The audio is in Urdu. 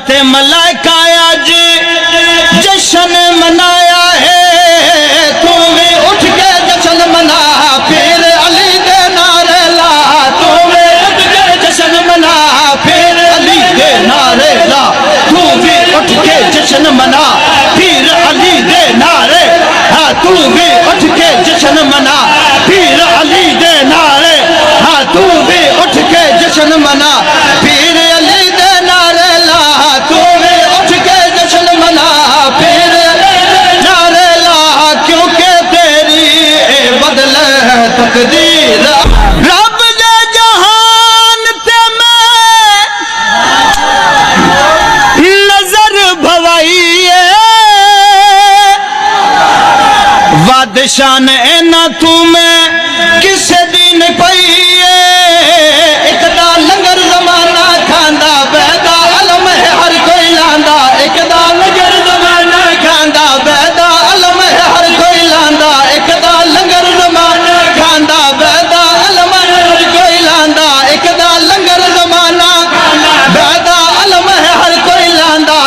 تے ملائکہ آج جشن منایا ہے، تو بھی اٹھ کے جشن منا، پھر علی دے نعرے لا، تو بھی اٹھ کے جشن منا، پھر علی دے نعرے لا، تو بھی اٹھ کے جشن منا، پھر علی دے نعرے، ہاں تو بھی اٹھ کے جشن منا، پھر علی دے نعرے، ہاں تو بھی اٹھ کے جشن منا، پھر علی دے نعرے لا، تو بھی اٹھ کے جشن منا، پھر علی دے نعرے لا، کیونکہ تیری بدل ہے تقدیر، رب دے جہان تے میں نظر بھوائی ہے، وعد شان اینا تو میں